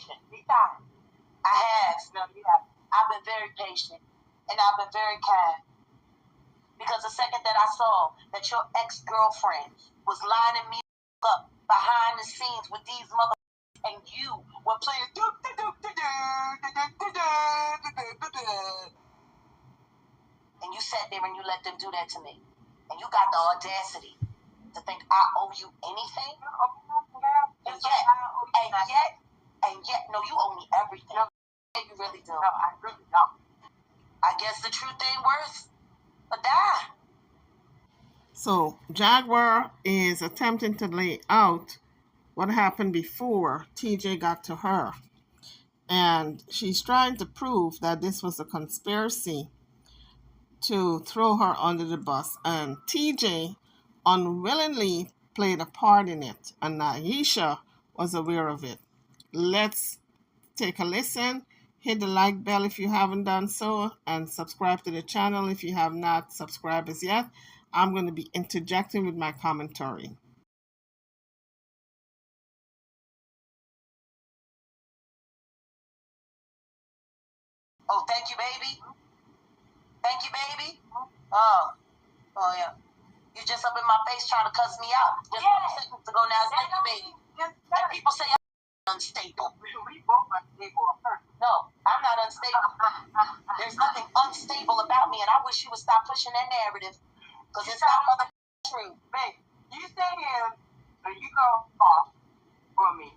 patient. Be kind. I have. No, you have. I've been very patient, and I've been very kind. Because the second that I saw that your ex-girlfriend was lining me up behind the scenes with these motherfuckers, and you were playing and you sat there and you let them do that to me. And you got the audacity to think I owe you anything? And yet, no, you owe me everything. No, you really do. No, I really don't. I guess the truth ain't worth a dime. So Jaguar is attempting to lay out what happened before TJ got to her. And she's trying to prove that this was a conspiracy to throw her under the bus. And TJ unwillingly played a part in it. And Naisha was aware of it. Let's take a listen. Hit the like bell if you haven't done so. And subscribe to the channel if you have not subscribed as yet. I'm going to be interjecting with my commentary. Oh, thank you, baby. Thank you, baby. Oh yeah. You just up in my face trying to cuss me out. Just seconds ago now, thank you, baby. And people say I'm unstable. We both unstable. No, I'm not unstable. There's nothing unstable about me, and I wish you would stop pushing that narrative. Because it's not mother true. Babe, you stay here and you go off for me.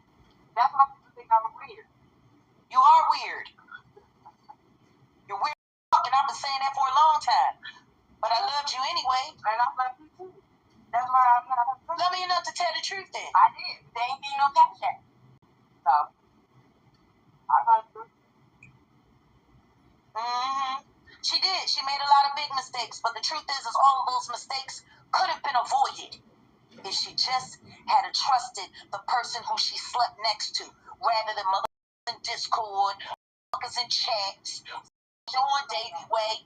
That's why people think I'm weird. You are weird. You're weird, and I've been saying that for a long time. But I loved you anyway. And I love you too. That's why I'm not. Love me enough to tell the truth then. I did. They ain't getting no cash yet. So, I love you. She did. She made a lot of big mistakes. But the truth is all of those mistakes could have been avoided if she just had trusted the person who she slept next to, rather than motherfuckers in Discord, motherfuckers in chats, Sean Davy Way.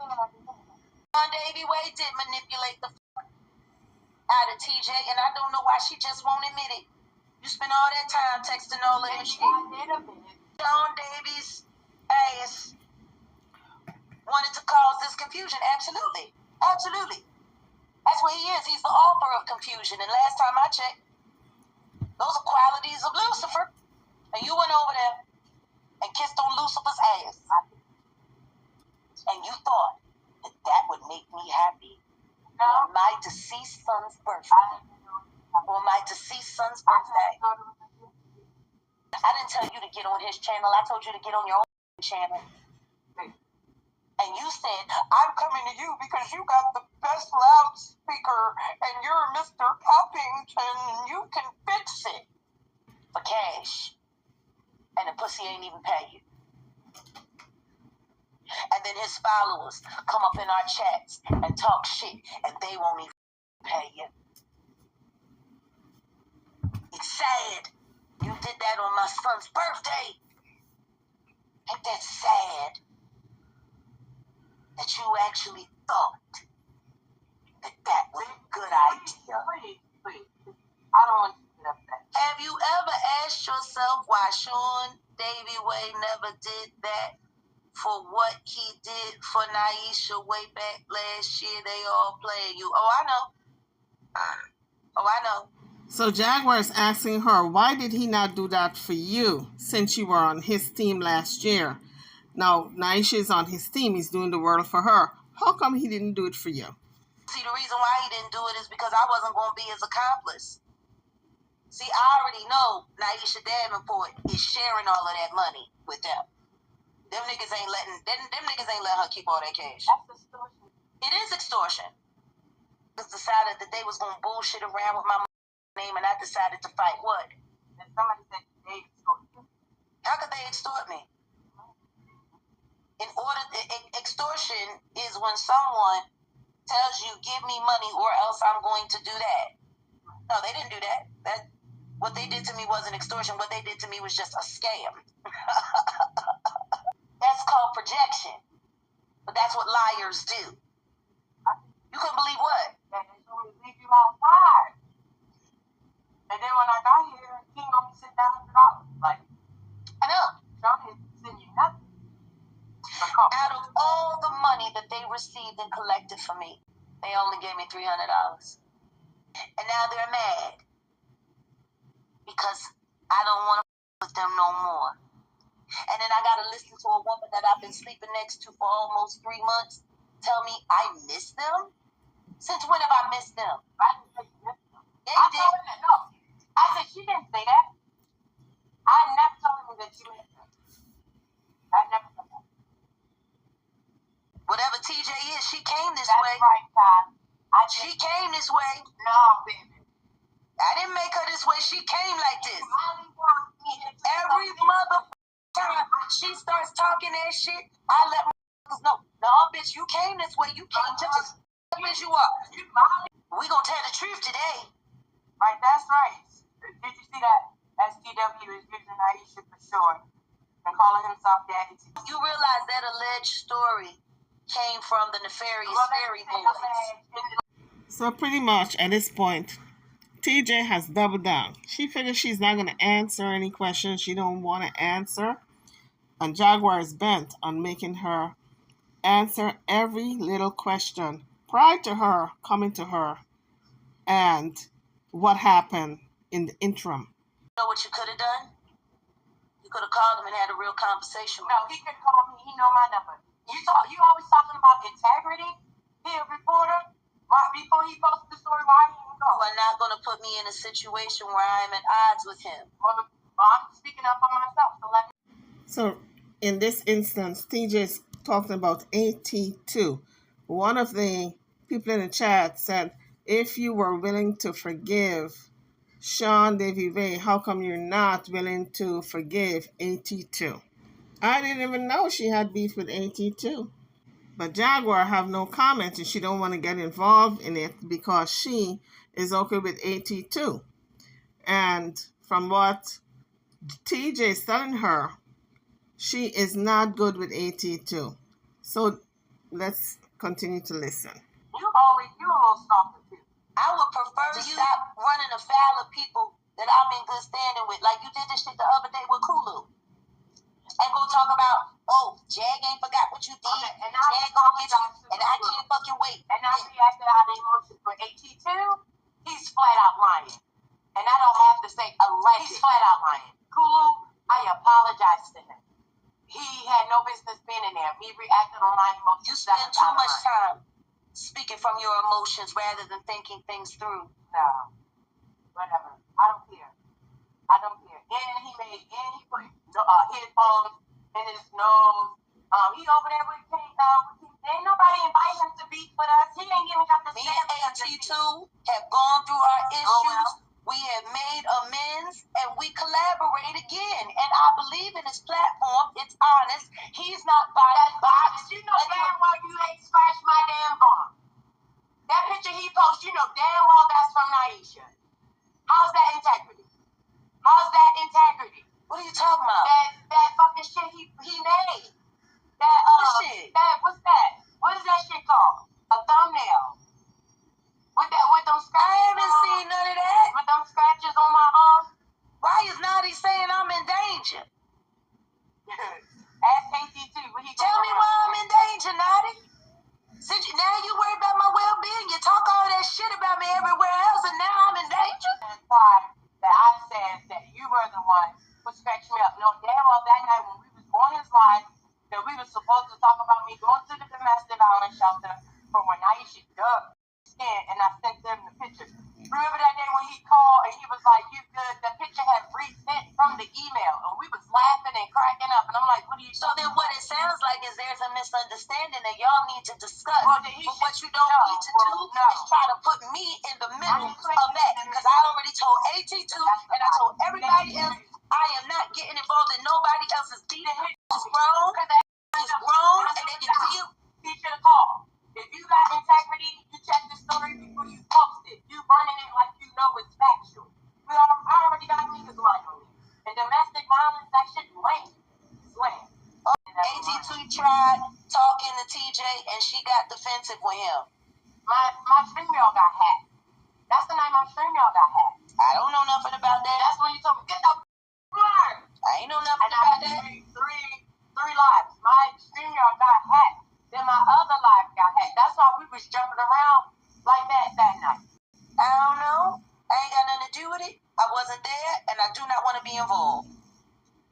Sean Davy Way did manipulate the out of TJ, and I don't know why she just won't admit it. You spend all that time texting all of that shit. Sean Davy's ass wanted to cause this confusion. Absolutely. Absolutely. That's what he is. He's the author of confusion. And last time I checked, those are qualities of Lucifer. And you went over there and kissed on Lucifer's ass. And you thought that that would make me happy on my deceased son's birthday. On my deceased son's birthday. I didn't tell you to get on his channel. I told you to get on your own channel. And you said, I'm coming to you because you got the best loudspeaker and you're Mr. Poppington and you can fix it for cash. And the pussy ain't even pay you. And then his followers come up in our chats and talk shit and they won't even pay you. It's sad. You did that on my son's birthday. Ain't that sad? That you actually thought that that was a good idea. Please. I don't want you to get upset. Have you ever asked yourself why Sean Davy Way never did that for what he did for Naisha way back last year? They all playing you. Oh, I know. So Jaguar is asking her, why did he not do that for you since you were on his team last year? Now, Naisha is on his team. He's doing the world for her. How come he didn't do it for you? See, the reason why he didn't do it is because I wasn't going to be his accomplice. See, I already know Naisha Davenport is sharing all of that money with them. Them niggas ain't letting her keep all that cash. That's extortion. It is extortion. Just decided that they was going to bullshit around with my name, and I decided to fight what? And somebody said they extort you. How could they extort me? Extortion is when someone tells you, give me money or else I'm going to do that. No, they didn't do that. What they did to me wasn't extortion. What they did to me was just a scam. That's called projection. But that's what liars do. You couldn't believe what? That they told me to leave you outside. And then when I got here, he know received and collected for me. They only gave me $300. And now they're mad because I don't want to with them no more. And then I got to listen to a woman that I've been sleeping next to for almost 3 months tell me I miss them? Since when have I missed them? I didn't say you missed them. They I did. told her no. I said she didn't say that. I never told her that she missed them. I never said that. Whatever TJ is, she came this That's way. right, Ty. She came this way. No, baby. I didn't make her this way. She came like this. Molly walked me into Every something. mother time she starts talking that shit, I let motherfuckers know. No, bitch, you came this way. You came just as as you are. You Molly. We gonna tell the truth today. Right, that's right. Did you see that? STW is using Aisha for sure and calling himself daddy. You realize that alleged story came from the nefarious fairy boys. So pretty much at this point, TJ has doubled down. She figures she's not going to answer any questions she don't want to answer. And Jaguar is bent on making her answer every little question prior to her coming to her and what happened in the interim. You know what you could have done? You could have called him and had a real conversation. No, he could call me. He know my number. You always talking about integrity? He a reporter. Right before he posted the story, why he didn't go? You are not going to put me in a situation where I am at odds with him. Well, I'm speaking up for myself. So in this instance, TJ is talking about AT2. One of the people in the chat said, if you were willing to forgive Sean Davy Ray, how come you're not willing to forgive AT2? I didn't even know she had beef with AT2. But Jaguar have no comment and she don't want to get involved in it because she is okay with AT2. And from what TJ is telling her, she is not good with AT2. So let's continue to listen. You a little softer too. I would prefer to stop running afoul of people that I'm in good standing with. Like you did this shit the other day with Kulu. And go talk about, oh, Jag ain't forgot what you did. Okay, and Jag gonna get you, and I can't fucking wait. And I reacted out of emotions. But AT2, he's flat out lying. And I don't have to say alleged. He's flat out lying. Kulu, I apologize to him. He had no business being in there. Me reacted on my emotions. You spend too much time speaking from your emotions rather than thinking things through. No. Whatever. I don't care. I don't care. And he put headphones in his nose. He over there with ain't nobody invite him to beef with us. He ain't even got the Me and AT2 have gone through our issues. We have made amends and we collaborate again. And I believe in his platform. It's honest. He's not buying box. You know damn well you ain't scratched my damn arm. That picture he posts, you know damn well that's from Naisha. How's that integrity? How's that integrity? What are you talking about? That fucking shit he made. What shit? What's that? What is that shit called? A thumbnail. With them scratches. I haven't seen none of that. With them scratches on my arm. Why is Naughty saying I'm in danger? Ask AT2. Tell me why I'm in danger, Naughty. Now you worry about my well-being. You talk all that shit about me everywhere else, and now I'm in danger? That's why that I said that you were the one who scratched me up. No, damn well that night when we was on his live, that we were supposed to talk about me going to the domestic violence shelter for when Aisha dug skin, and I sent them the picture. Remember that day when he called and he was like, you good? The picture had resent from the email, and we was laughing and cracking up, and I'm like, what are you So then what it sounds like is there's a misunderstanding that y'all need to discuss. Well, but what you don't need to do is try to put me in the middle of that, because I already told AT2 and I told everybody else I am not getting involved in nobody else's beef. It's grown, it's grown, and they can deal. He should have called. If you got integrity, you check the story before you post it. You running it like you know it's factual. I already got niggas lying on me. And domestic violence, that shit lame. It's lame. AT2 tried talking to TJ and she got defensive with him. My StreamYard got hacked. That's the night my StreamYard got hacked. I don't know nothing about that. That's when you told me, get the word. I ain't know nothing and about I that. Three lives. My StreamYard got hacked. Then my other live got was jumping around like that night? I don't know. I ain't got nothing to do with it. I wasn't there, and I do not want to be involved.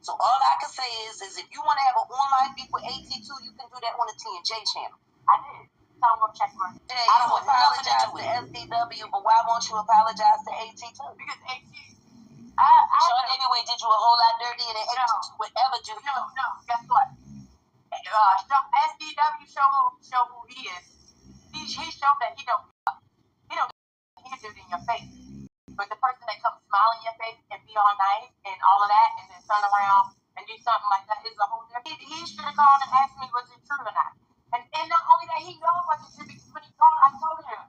So all I can say is if you want to have an online beef with AT2, you can do that on the TNJ channel. I did. So I'm gonna check my. Yeah, I don't want nothing to do with SDW, but why won't you apologize to AT2? Because AT. Sean Anyway did you a whole lot dirtier than AT2 would ever do. No. Guess what? SDW show who he is. He showed that he don't do it in your face. But the person that comes smile in your face and be all nice and all of that, and then turn around and do something like that is a whole different. He should have called and asked me was it true or not. And not only that, he knows what it should be. When he called, I told him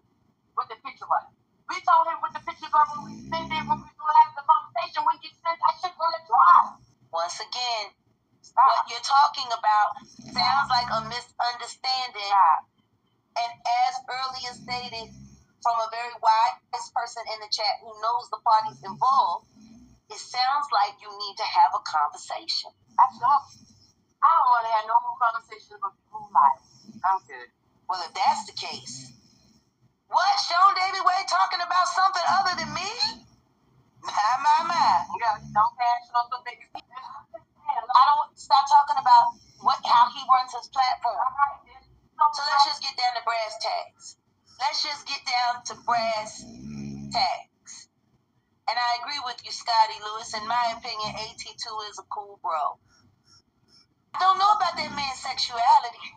what the picture was. We told him what the picture was when we sent it, when we were having the conversation. When you sent that shit on the drive. Once again, what you're talking about sounds like a misunderstanding. And as earlier stated from a very wise person in the chat who knows the parties involved, it sounds like you need to have a conversation. Absolutely. I don't want to have no more conversations with people lives. I'm good. Well, if that's the case, what? Sean David Wade talking about something other than me? My. Yeah, don't pass on some big. I don't stop talking about how he runs his platform. So let's just get down to brass tacks. And I agree with you, Scotty Lewis. In my opinion, AT2 is a cool bro. I don't know about that man's sexuality.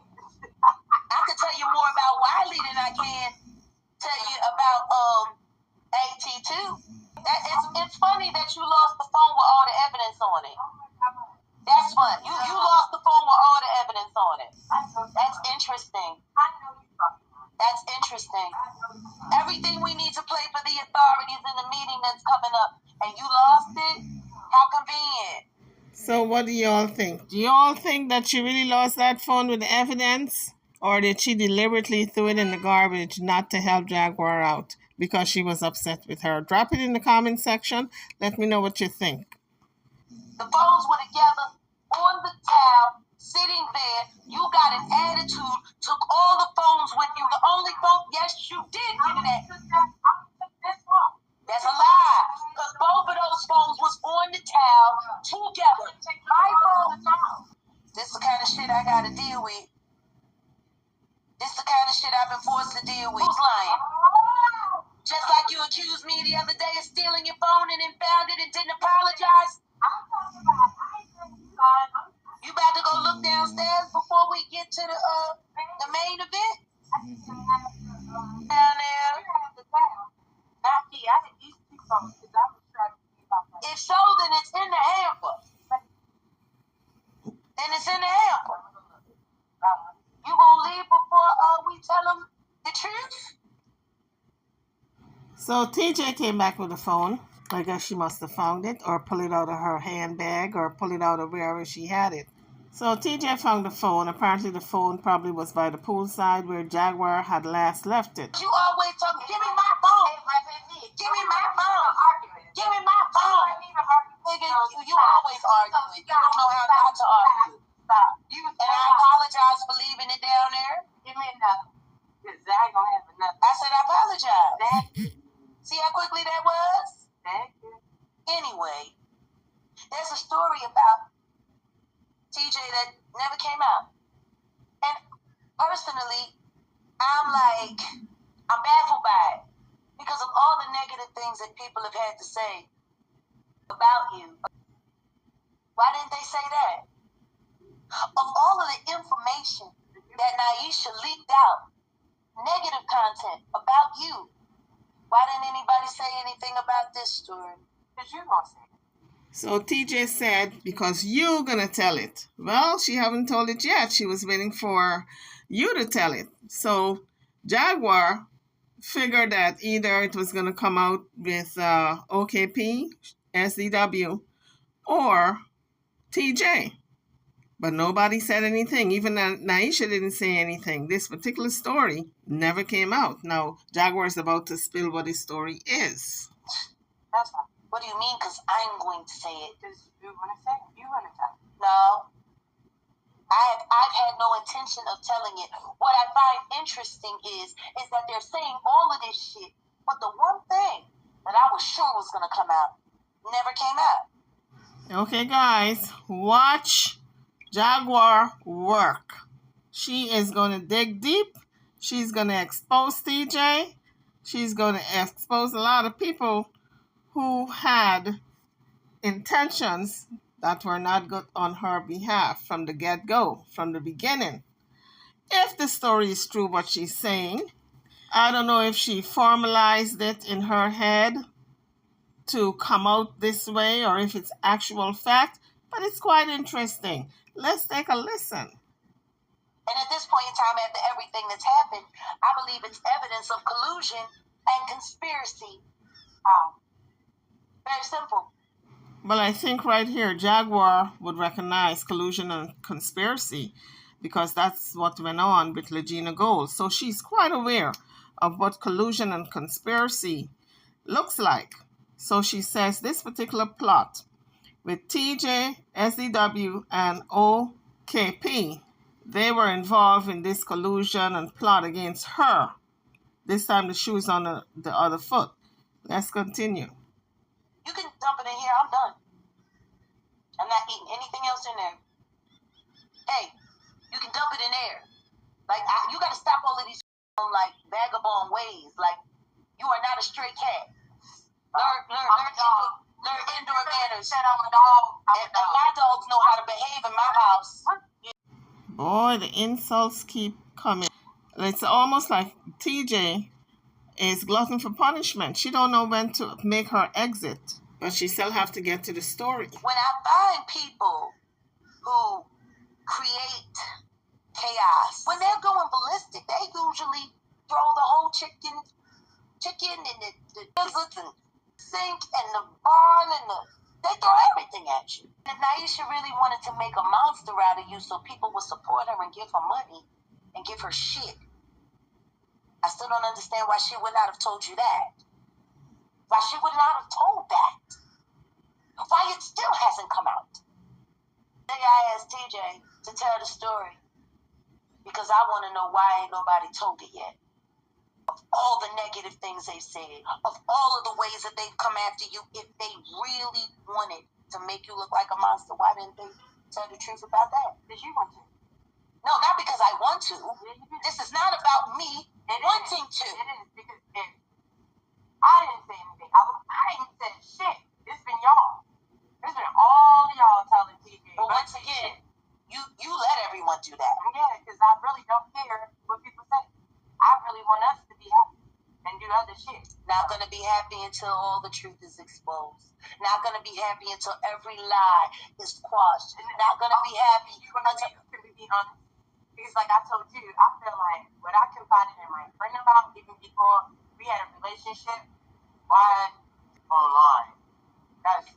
I could tell you more about Wiley than I can tell you about AT2. It's funny that you lost the phone with all the evidence on it. That's fun. You lost the phone with all the evidence on it. That's interesting. That's interesting. Everything we need to play for the authorities in the meeting that's coming up, and you lost it? How convenient. So what do y'all think? Do y'all think that she really lost that phone with the evidence? Or did she deliberately throw it in the garbage not to help Jaguar out because she was upset with her? Drop it in the comment section. Let me know what you think. The phones were together on the towel, sitting there. You got an attitude, took all the phones with you. The only phone, yes, you did get that. That's a lie. Because both of those phones was on the towel together. My phone. This the kind of shit I gotta deal with. This the kind of shit I've been forced to deal with. Who's lying? Just like you accused me the other day of stealing your phone and then found it and didn't apologize. You about to go look downstairs before we get to the main event? Down there. If so, then it's in the hamper. You gonna leave before we tell them the truth? So TJ came back with the phone. I guess she must have found it or pull it out of her handbag or pull it out of wherever she had it. So TJ found the phone. Apparently the phone probably was by the poolside where Jaguar had last left it. You always talking, give me my phone. Give me my phone. Give me my phone. Nigga, you always arguing. You don't know how not to argue. And I apologize for leaving it down there. Give me another. Because I ain't gonna have another. I said I apologize. Thank you. See how quickly that was? Thank you. Anyway, there's a story about TJ that never came out. And personally, I'm baffled by it. Because of all the negative things that people have had to say about you. Why didn't they say that? Of all of the information that Naisha leaked out, negative content about you, why didn't anybody say anything about this story? Because you gonna say it. So TJ said, because you're going to tell it. Well, she haven't told it yet. She was waiting for you to tell it. So Jaguar figured that either it was going to come out with OKP, SDW, or TJ. But nobody said anything. Even Naisha didn't say anything. This particular story never came out. Now, Jaguar is about to spill what his story is. That's fine. What do you mean? Because I'm going to say it. Because you want to say it. You want to tell it. No. I've had no intention of telling it. What I find interesting is that they're saying all of this shit, but the one thing that I was sure was gonna come out never came out. Okay, guys, watch Jaguar work. She is going to dig deep. She's going to expose TJ. She's going to expose a lot of people who had intentions that were not good on her behalf from the get-go, from the beginning. If the story is true, what she's saying, I don't know if she formalized it in her head to come out this way or if it's actual fact, but it's quite interesting. Let's take a listen. And at this point in time, after everything that's happened, I believe it's evidence of collusion and conspiracy. Very simple. Well, I think right here, Jaguar would recognize collusion and conspiracy because that's what went on with Legina Gold. So she's quite aware of what collusion and conspiracy looks like. So she says this particular plot with TJ, SDW, and OKP, they were involved in this collusion and plot against her. This time the shoe's on the other foot. Let's continue. You can dump it in here. I'm done. I'm not eating anything else in there. Hey, you can dump it in there. Like, you got to stop all of these like vagabond ways. Like, you are not a stray cat. Learn indoor manners. Said I'm a dog. And my dogs know how to behave in my house. Boy, the insults keep coming. It's almost like TJ is glutton for punishment. She don't know when to make her exit, but she still have to get to the story. When I find people who create chaos, when they're going ballistic, they usually throw the whole chicken and the gizzards and sink and the barn and they throw everything at you. And Naisha really wanted to make a monster out of you so people would support her and give her money and give her shit. I still don't understand why she would not have told you that. Why she would not have told that. Why it still hasn't come out. Today I asked TJ to tell the story because I want to know why ain't nobody told it yet. Of all the negative things they've said, of all of the ways that they've come after you, if they really wanted to make you look like a monster, why didn't they tell the truth about that? Because you want to. No, not because I want to. This is not about me wanting to. It is because I didn't say anything. I ain't said shit. It's been y'all. It's been all y'all telling TJ. But once again, you let everyone do that. Yeah, because I really don't care what people say. I really want us to be happy and do other shit. Not gonna be happy until all the truth is exposed. Not gonna be happy until every lie is quashed. Not gonna be happy until. Can we be honest? Because like I told you, I feel like what I confided in my friend about even before we had a relationship was online.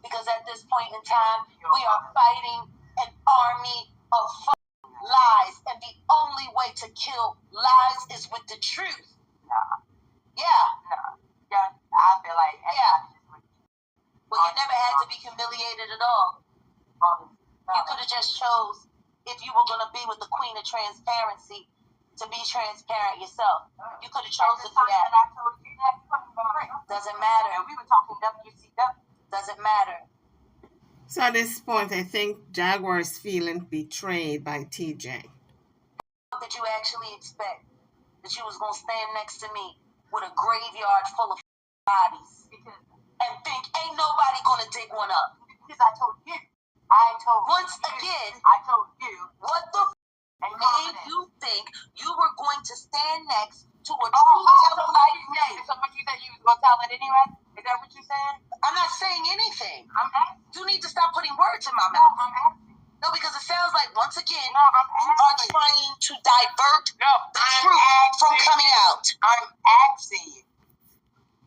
Because at this point in time, we are fighting an army of lies, and the only way to kill lies is with the truth. Nah. Yeah. Nah. Yeah, I feel like Well, you never had to be humiliated at all. You could have just chose, if you were going to be with the queen of transparency, to be transparent yourself. You could have chose to do that. I told you that. Doesn't matter. We were talking WCW. Doesn't matter. So at this point, I think Jaguar is feeling betrayed by TJ. What did you actually expect? That you was going to stand next to me with a graveyard full of bodies and think ain't nobody going to dig one up? Because I told you. Once again, I told you. What the made you think you were going to stand next to a true teller like me? So what you said you was going to tell it anyway? Is that what you said? I'm not saying anything. I'm asking. You need to stop putting words in my No, mouth. I'm asking. No, because it sounds like, once again, No, I'm you are asking. trying to divert the I'm truth from asking. coming out. I'm asking you.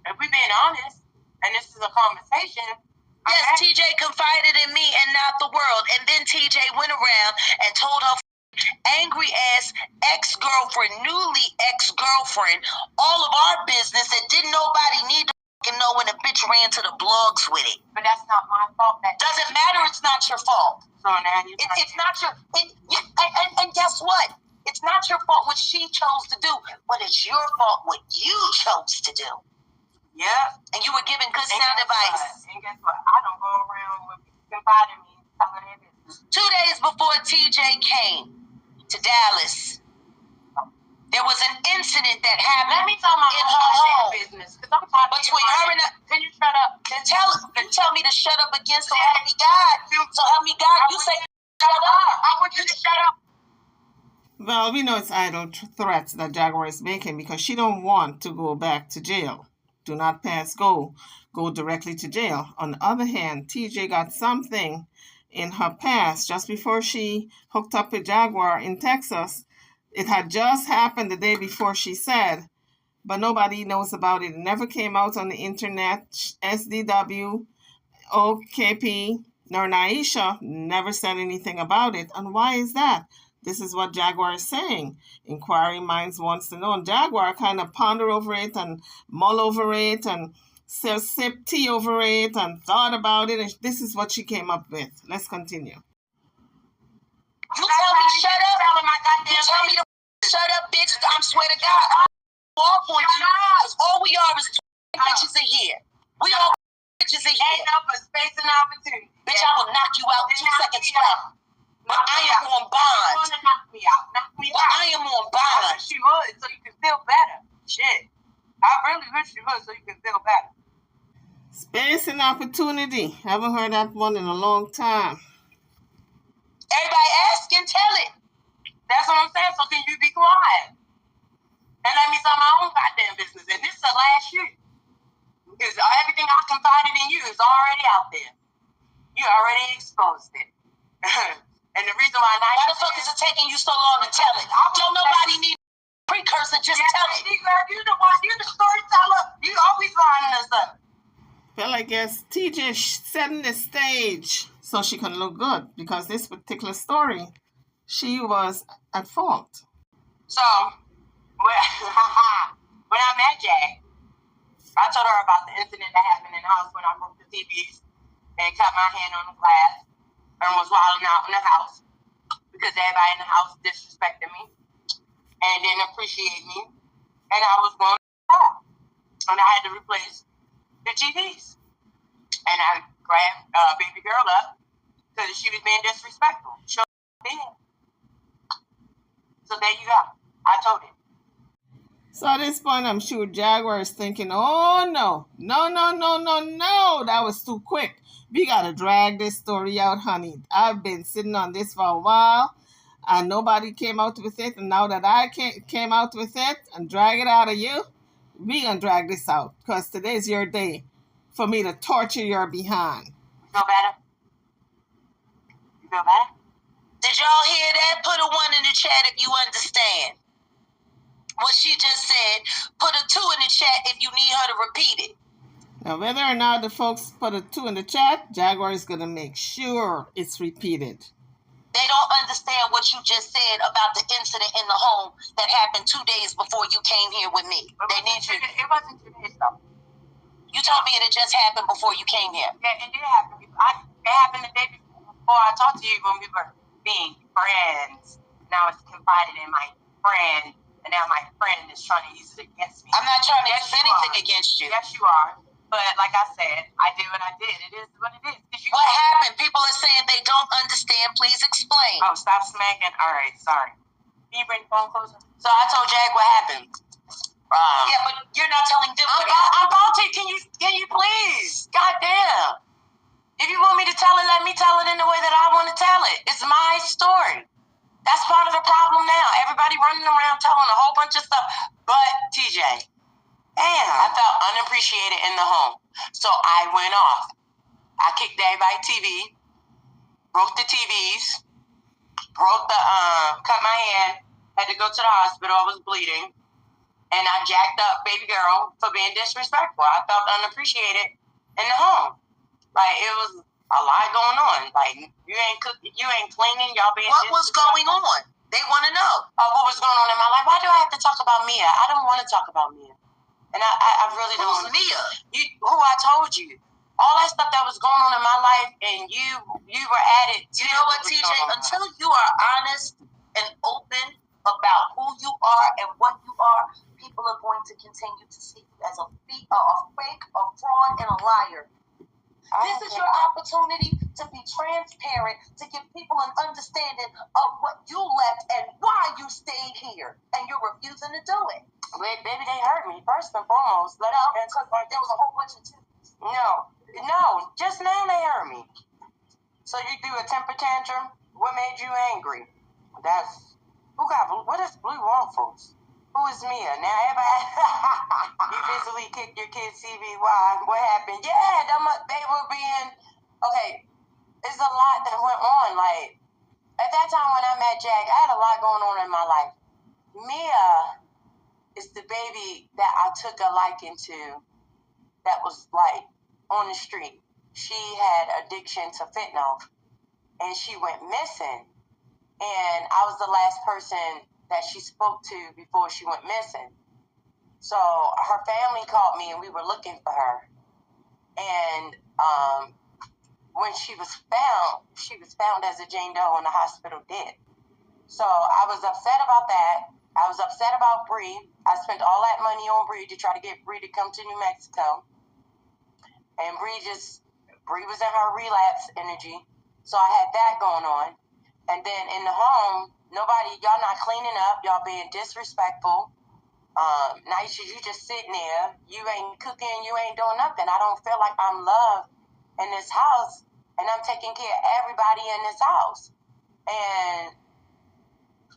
If we're being honest, and this is a conversation. Yes, TJ confided in me and not the world. And then TJ went around and told her angry ass ex-girlfriend, newly ex-girlfriend, all of our business that didn't nobody need to know when a bitch ran to the blogs with it. But that's not my fault. That Doesn't matter. It's not your fault. So now you. It's not your. And guess what? It's not your fault what she chose to do, but it's your fault what you chose to do. Yeah. And you were given good sound advice. And guess what? I don't go around with people confiding me telling their business. 2 days before TJ came to Dallas, there was an incident that happened. Let me tell my in her home business. Because I'm talking between her and Can you shut up? then tell me to shut up again, so help me God. So help me God. You say shut up. I want you to shut up. Well, we know it's idle threats that Jaguar is making because she don't want to go back to jail. Do not pass go. Go directly to jail. On the other hand, TJ got something in her past just before she hooked up with Jaguar in Texas. It had just happened the day before, she said, but nobody knows about it. It never came out on the internet. SDW, OKP, nor Naisha never said anything about it. And why is that? This is what Jaguar is saying. Inquiring minds wants to know. And Jaguar kind of ponder over it and mull over it and sip tea over it and thought about it. And this is what she came up with. Let's continue. You tell me shut up. You tell me to shut up, bitch. I swear to God, I'm off on you. Because all we are is bitches in here. We all bitches in here. Ain't no for space and opportunity. Bitch, I will knock you out in 2 seconds flat. But I am on bond. You want to knock me out? Knock me But out. I am on I bond. wish you would so you can feel better. Shit. I really wish you would so you can feel better. Space and opportunity. Haven't heard that one in a long time. Everybody ask and tell it. That's what I'm saying. So can you be quiet? And let me tell my own goddamn business. And this is the last year. Because everything I confided in you is already out there. You already exposed it. And the reason why Why the fuck is it taking you so long to tell it? Don't nobody need precursor, just tell it. You the one, you the storyteller. You always lining us up. Well, I guess TJ setting the stage so she can look good because this particular story, she was at fault. So, when I met Jay, I told her about the incident that happened in the house when I broke the TVs and cut my hand on the glass and was wilding out in the house because everybody in the house disrespected me and didn't appreciate me. And I was going to and I had to replace the TVs. And I grabbed baby girl up because she was being disrespectful. So there you go. I told it. So at this point, I'm sure Jaguar is thinking, oh, no, that was too quick. We got to drag this story out, honey. I've been sitting on this for a while, and nobody came out with it. And now that I came out with it and drag it out of you, we going to drag this out because today's your day for me to torture your behind. You feel better? You feel better? Did y'all hear that? Put a 1 in the chat if you understand what she just said. Put a 2 in the chat if you need her to repeat it. Now, whether or not the folks put a 2 in the chat, Jaguar is going to make sure it's repeated. They don't understand what you just said about the incident in the home that happened 2 days before you came here with me. It wasn't 2 days, though. You told me it had just happened before you came here. Yeah, it did happen. It happened the day before I talked to you when we were being friends. Now it's confided in my friend, and now my friend is trying to use it against me. I'm not trying to use anything against you. Yes, you are. But like I said, I did what I did. It is what it is. What happened? People are saying they don't understand. Please explain. Oh, stop smacking. All right, sorry. Can you bring the phone closer? So I told Jag what happened. Yeah, but you're not telling them. I'm about to. Can you please? Goddamn. If you want me to tell it, let me tell it in the way that I want to tell it. It's my story. That's part of the problem now. Everybody running around telling a whole bunch of stuff. But TJ. Damn. I felt unappreciated in the home. So I went off. I kicked everybody's TV, broke the TVs, cut my hand, had to go to the hospital. I was bleeding. And I jacked up baby girl for being disrespectful. I felt unappreciated in the home. Like, it was a lot going on. Like, you ain't cooking, you ain't cleaning, y'all being What was going on? They want to know. What was going on in my life? Why do I have to talk about Mia? I don't want to talk about Mia. And I really don't. Who's Mia? Who I told you. All that stuff that was going on in my life, and you were at it. You know what, TJ? Until you are honest and open about who you are and what you are, people are going to continue to see you as a fake, a fraud, and a liar. This is your opportunity to be transparent, to give people an understanding of what you left and why you stayed here, and you're refusing to do it. Baby, they hurt me, first and foremost. Because there was a whole bunch of tips. No, just now they hurt me. So you threw a temper tantrum? What made you angry? What is blue waffles? Who is Mia? Now everybody, you physically kicked your kid's CV. Why? What happened? Yeah, they were being, okay, there's a lot that went on. Like, at that time when I met Jack, I had a lot going on in my life. Mia is the baby that I took a liking to that was like on the street. She had addiction to fentanyl and she went missing. And I was the last person that she spoke to before she went missing. So her family called me and we were looking for her. And when she was found as a Jane Doe in the hospital dead. So I was upset about that. I was upset about Bree. I spent all that money on Bree to try to get Bree to come to New Mexico. And Bree was in her relapse energy. So I had that going on. And then in the home, y'all not cleaning up, y'all being disrespectful. Nisha, you just sitting there, you ain't cooking, you ain't doing nothing. I don't feel like I'm loved in this house, and I'm taking care of everybody in this house. And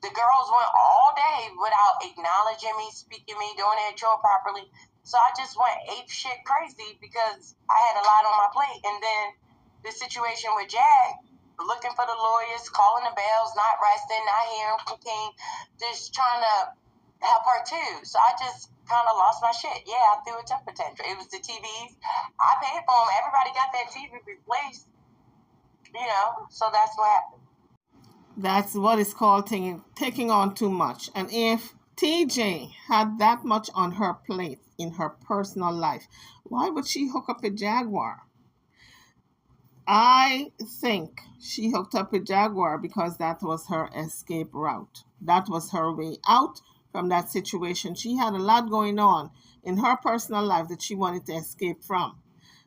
the girls went all day without acknowledging me, speaking me, doing their chore properly. So I just went ape shit crazy because I had a lot on my plate. And then the situation with Jag, looking for the lawyers, calling the bells, not resting, not hearing cocaine, just trying to help her too. So I just kind of lost my shit. Yeah, I threw a temper tantrum. It was the TVs. I paid for them. Everybody got that TV replaced. So that's what happened. That's what is called taking on too much. And if TJ had that much on her plate in her personal life, why would she hook up with Jaguar? I think she hooked up with Jaguar because that was her escape route. That was her way out from that situation. She had a lot going on in her personal life that she wanted to escape from.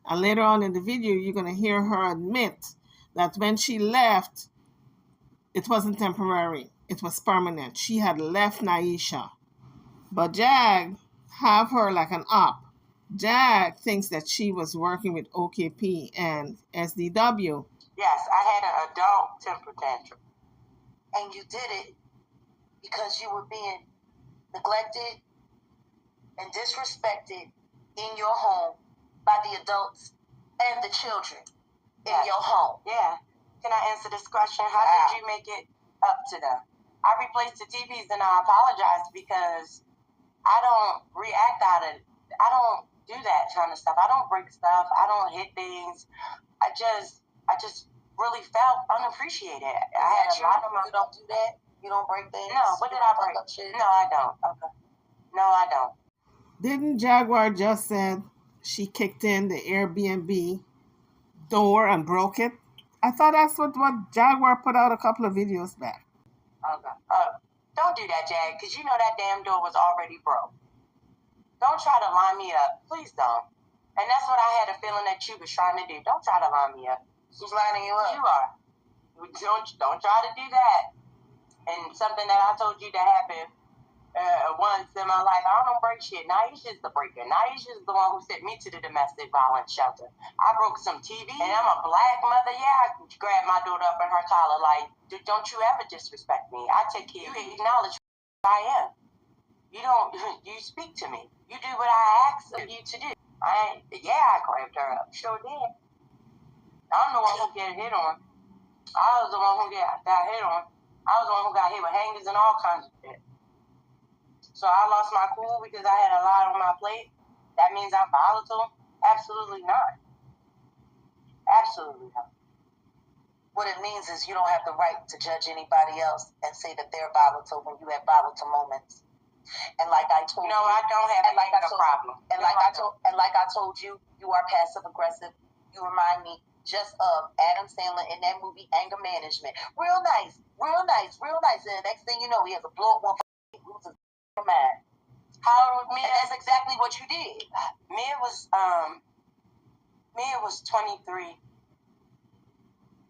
And later on in the video, you're going to hear her admit that when she left, it wasn't temporary. It was permanent. She had left Naisha. But Jag have her like an op. Jag thinks that she was working with OKP and SDW. Yes, I had an adult temper tantrum. And you did it because you were being neglected and disrespected in your home by the adults and the children in your home. Yeah. Can I answer this question? How did you make it up to them? I replaced the TVs and I apologized because I don't react out of it. I don't do that kind of stuff. I don't break stuff. I don't hit things. I just really felt unappreciated. I had a lot of my... You don't do that? You don't break things? No, what did I break? No, I don't. Okay. No, I don't. Didn't Jaguar just said she kicked in the Airbnb door and broke it? I thought that's what Jaguar put out a couple of videos back. Okay. Don't do that, Jag, because you know that damn door was already broke. Don't try to line me up. Please don't. And that's what I had a feeling that you was trying to do. Don't try to line me up. Who's lining you up? You are. Don't try to do that. And something that I told you that happened once in my life, I don't break shit. Naisha's the breaker. Naisha's the one who sent me to the domestic violence shelter. I broke some TV, and I'm a black mother. Yeah, I grabbed my daughter up in her collar like, don't you ever disrespect me. I take care. You acknowledge who I am. You speak to me. You do what I ask of you to do. I grabbed her up. Sure did. I'm the one who get hit on. I was the one who got hit on. I was the one who got hit with hangers and all kinds of shit. So I lost my cool because I had a lot on my plate. That means I'm volatile? Absolutely not. Absolutely not. What it means is you don't have the right to judge anybody else and say that they're volatile when you have volatile moments And like I told No, I don't have and like I a told, problem. and like I told you, you are passive aggressive. You remind me just of Adam Sandler in that movie Anger Management. Real nice, real nice, real nice. And the next thing you know, he has a blow up one loses his mind. How old Mia? And that's exactly what you did. Mia was 23.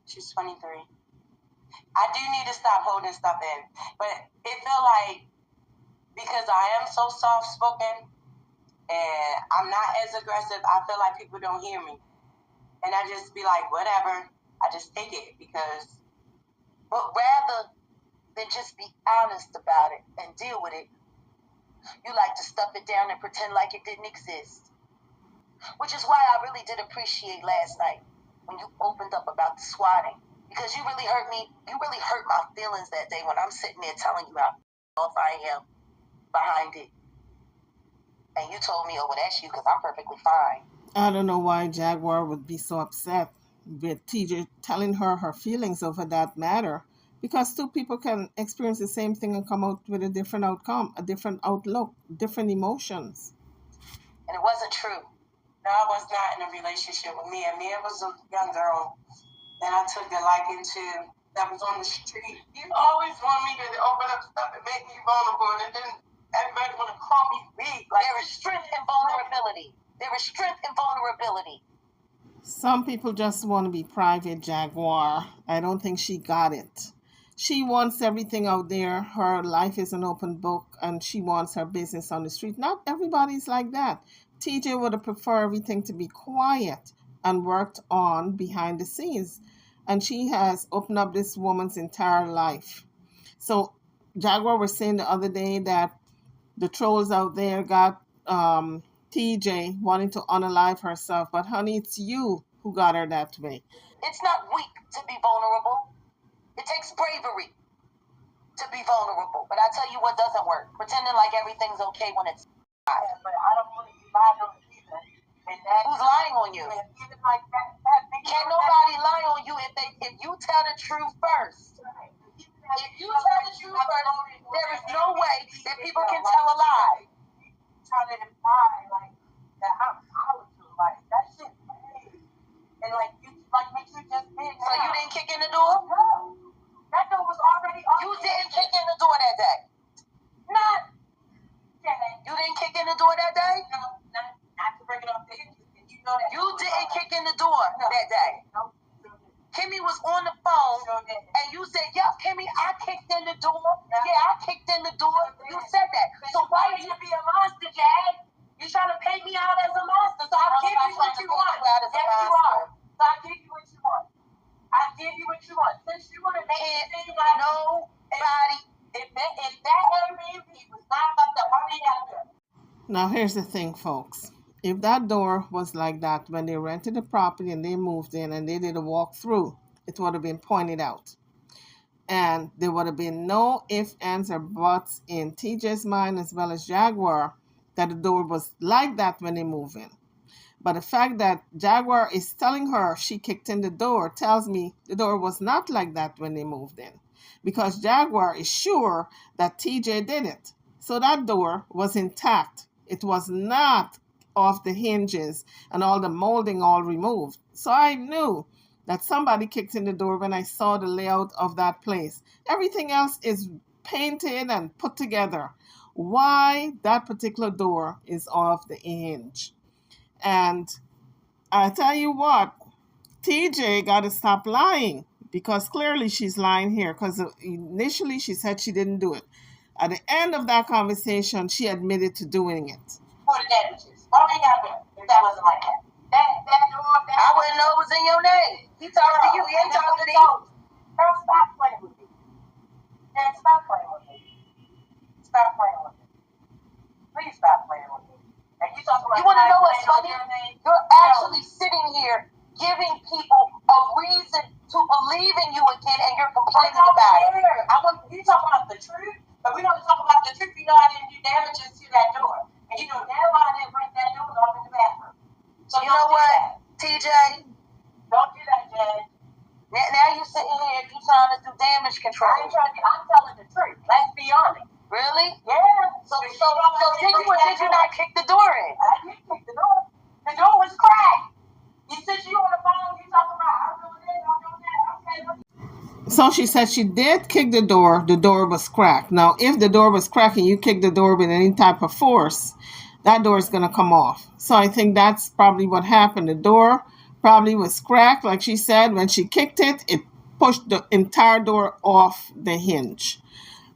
She's 23. I do need to stop holding stuff in, but it feel like because I am so soft spoken and I'm not as aggressive, I feel like people don't hear me, and I just be like, whatever. I just take it because. But rather than just be honest about it and deal with it, you like to stuff it down and pretend like it didn't exist. Which is why I really did appreciate last night when you opened up about the swatting. Because you really hurt me. You really hurt my feelings that day when I'm sitting there telling you how off I am behind it. And you told me, oh, well, that's you because I'm perfectly fine. I don't know why Jaguar would be so upset with TJ telling her feelings over that matter. Because two people can experience the same thing and come out with a different outcome, a different outlook, different emotions. And it wasn't true. No, I was not in a relationship with Mia. Mia was a young girl that I took a liking to that was on the street. You always want me to open up stuff and make me vulnerable, and then everybody want to call me weak. Like, there is strength in vulnerability. There is strength in vulnerability. Some people just want to be private, Jaguar. I don't think she got it. She wants everything out there. Her life is an open book, and she wants her business on the street. Not everybody's like that. TJ would have preferred everything to be quiet and worked on behind the scenes. And she has opened up this woman's entire life. So Jaguar was saying the other day that the trolls out there got TJ wanting to unalive herself. But honey, it's you who got her that way. It's not weak to be vulnerable. It takes bravery to be vulnerable. But I tell you what doesn't work. Pretending like everything's okay when it's not. Yeah, but I don't want to be lying on either. And that, who's lying on you? Even like that can't nobody lie on you if you tell the truth first. Right. If you tell the truth first, there is no way that people can tell a lie. Try to imply like that I'm powerful, like that shit crazy. And like you just did. So you didn't kick in the door? No. That door was already open. You didn't kick in the door that day? Not. You didn't kick in the door that day? No, not to bring it up to you. You know that. You didn't kick in the door that day. No. Kimmy was on the phone, and you said, "Yep, Kimmy, I kicked in the door. Yeah, I kicked in the door." You said that. So why did you be a monster, Jag? You trying to paint me out as a monster? So I'll give you what you want. Yes, you are. So I'll give you what you want. I'll give you what you want. Since you want to make it seem like nobody, if that Airbnb was not up there, why did you have to? Now here's the thing, folks. If that door was like that when they rented the property and they moved in and they did a walkthrough, it would have been pointed out. And there would have been no ifs, ands, or buts in TJ's mind as well as Jaguar that the door was like that when they moved in. But the fact that Jaguar is telling her she kicked in the door tells me the door was not like that when they moved in. Because Jaguar is sure that TJ did it. So that door was intact. It was not off the hinges and all the molding all removed. So I knew that somebody kicked in the door when I saw the layout of that place. Everything else is painted and put together. Why that particular door is off the hinge? And I tell you what, TJ got to stop lying because clearly she's lying here because initially she said she didn't do it. At the end of that conversation, she admitted to doing it. For the damages. Why would you have that if that wasn't like that? That door, I wouldn't know it was in your name. He talked to you. He ain't talking to me. Girl, stop playing with me. Dad, stop playing with me. Stop playing with me. Please stop playing with me. And you talking about you want to know what's funny? You're actually sitting here giving people a reason to believe in you again, and you're complaining about it. You talking about the truth, but we don't talk about the truth. You know I didn't do damages to that door. And you know damn well I didn't break that door off in the bathroom. So you know what, TJ? Don't do that, Jay. Now you sitting here, you trying to do damage control. I'm telling the truth. Let's be honest. Really? Yeah. So did you or did you not kick the door in? I did kick the door. The door was cracked. You said you on the phone, you talking about, I'm doing this, I'm doing that. Okay. So she said she did kick the door was cracked. Now, if the door was cracked and you kick the door with any type of force, that door is going to come off. So I think that's probably what happened. The door probably was cracked, like she said. When she kicked it, it pushed the entire door off the hinge.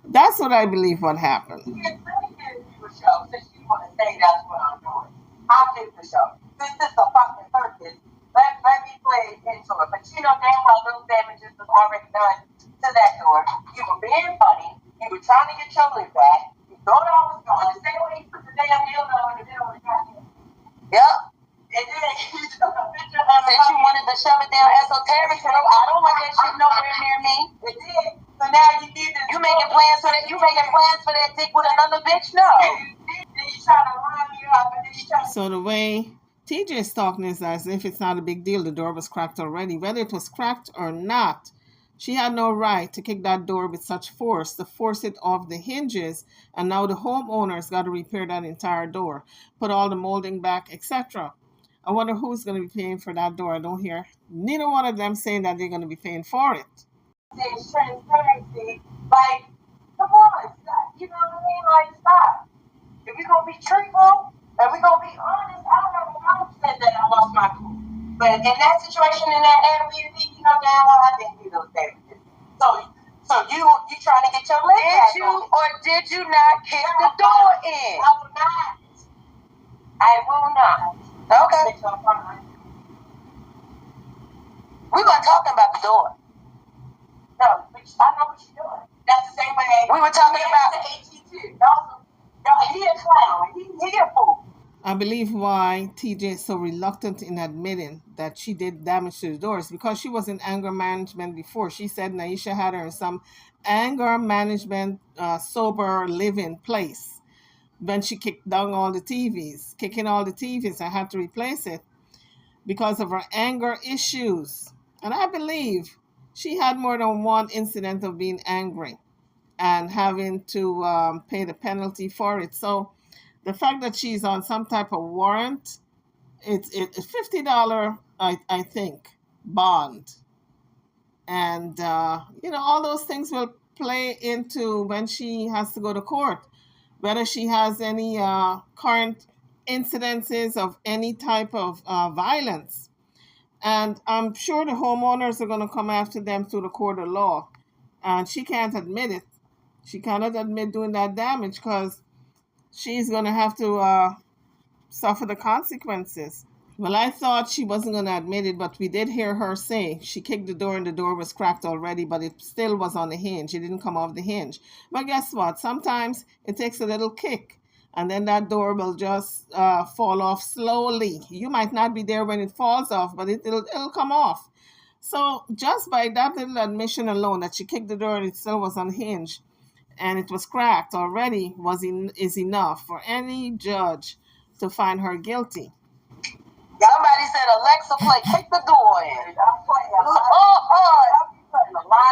That's what I believe what happened. Yes, let me give you a show since you want to say that's what I'm doing. I'll give the show. This is a fucking circus. Let me play into it. But you know damn well those damages was already done to that door. You were being funny. You were trying to get your lip back. You thought I was gone. The same way you put the damn deal on the bill on the goddamn. Yep. And then you took a picture of Since you wanted to shove it down esoteric, I don't want that shit nowhere near me. It did. So now you need to. You making plans for that? You making plans for that dick with another bitch? No. Then you try to run me up, and then you try to. So the way TJ is talking is as if it's not a big deal. The door was cracked already. Whether it was cracked or not, she had no right to kick that door with such force, to force it off the hinges, and now the homeowner's got to repair that entire door, put all the molding back, etc. I wonder who's going to be paying for that door. I don't hear neither one of them saying that they're going to be paying for it. There's transparency. Like, come on, stop. You know what I mean? Like, stop. If we're going to be truthful and we're going to be honest, I don't have a problem saying that I lost my cool. But in that situation, in that Airbnb, you know damn well I didn't do those damages. So you trying to get your leg back. Did you or did you not kick the door in? I will not. I will not. Okay. We weren't talking about the door. No, but I know what you're doing. That's the same way. We were talking about the HE2. He a clown. He a fool. I believe why TJ is so reluctant in admitting that she did damage to the doors because she was in anger management before. She said Naisha had her in some anger management sober living place. When she kicked down all the TVs, kicking all the TVs, I had to replace it because of her anger issues. And I believe she had more than one incident of being angry and having to pay the penalty for it. So the fact that she's on some type of warrant, it's $50, I think, bond. And, all those things will play into when she has to go to court, whether she has any current incidences of any type of violence. And I'm sure the homeowners are going to come after them through the court of law. And she can't admit it. She cannot admit doing that damage because she's going to have to suffer the consequences. Well, I thought she wasn't going to admit it, but we did hear her say she kicked the door and the door was cracked already, but it still was on the hinge. It didn't come off the hinge. But guess what? Sometimes it takes a little kick, and then that door will just fall off slowly. You might not be there when it falls off, but it'll come off. So just by that little admission alone that she kicked the door and it still was unhinged, and it was cracked already is enough for any judge to find her guilty. Somebody said, Alexa, play kick the door in.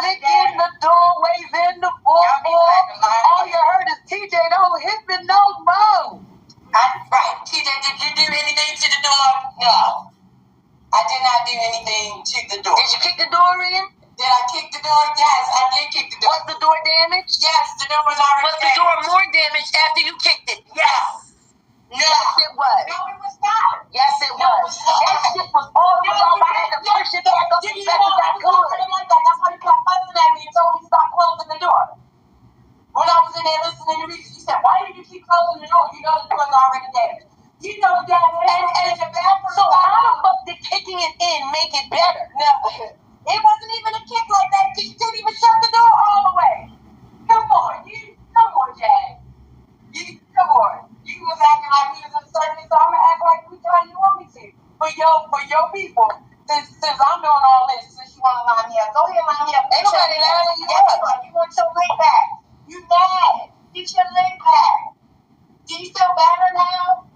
Licking the door, waving the board. All you heard is TJ, don't hit me no more. Right. TJ, did you do anything to the door? No. I did not do anything to the door. Did you kick the door in? Did I kick the door? Yes, I did kick the door. Was the door damaged? Yes, the door was already damaged. Was the door more damaged after you kicked it? Yes. No. Yes, it was. No, it was not. Yes, it was. That shit was all off. I had to push it back up as fast as I could. That's why you kept fussing at me and told me to stop closing the door. When I was in there listening to Reese, she said, why did you keep closing the door? You know the door's already damaged. You know the damage. And so how the fuck did kicking it in make it better? No. It wasn't even a kick like that. You didn't even shut the door all the way. Come on, Jag. Come on. You was acting like we was uncertain, so I'm gonna act like we how you want me to. For your people, since I'm doing all this, since you wanna line me up, go ahead and line me up. Ain't nobody lining you up. You want your leg back. You mad. Get your leg back. Do you feel better now?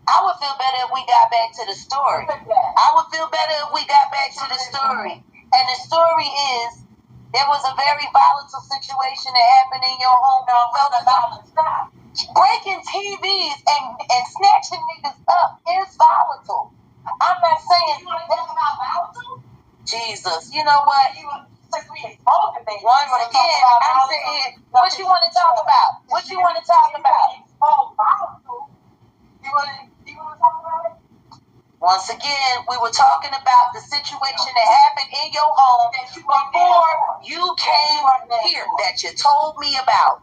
I would feel better if we got back to the story. I would feel better if we got back to the story. And the story is There was a very volatile situation that happened in your home. No, well, the violence stopped. Breaking TVs and snatching niggas up is volatile. I'm not saying You want to talk about volatile? Jesus. You know what? Since we exposed the thing. Once again, I'm saying, what you want to talk about? What you want to talk about? Exposed volatile. You want to talk about it? Once again, we were talking about the situation that happened in your home before you came here that you told me about.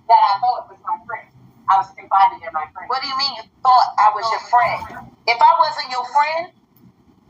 That I thought was my friend. I was confiding in my friend. What do you mean you thought I was your friend? If I wasn't your friend,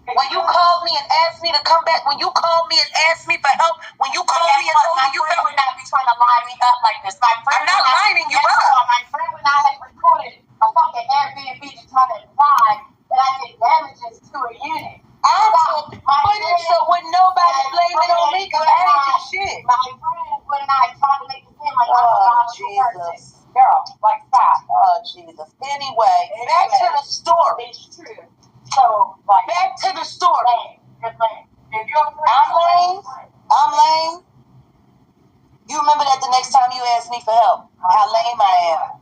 when you called me and asked me to come back, when you called me and asked me for help, when you called me and told me you felt... would not be trying to line me up like this. My friend I'm not lining you up. My friend and I had recorded a fucking Airbnb to try to imply that I did damages to a unit. So when nobody blame it on me because I ain't do shit. My friend when I tried to make it seem like I'm a Oh, volatile person. Jesus. Girl, like stop. Oh, Jesus. Anyway, back to the story. It's true. So, like, Back to the story. You're lame. If you're a friend, I'm lame. I'm lame. You remember that the next time you asked me for help, how lame I am.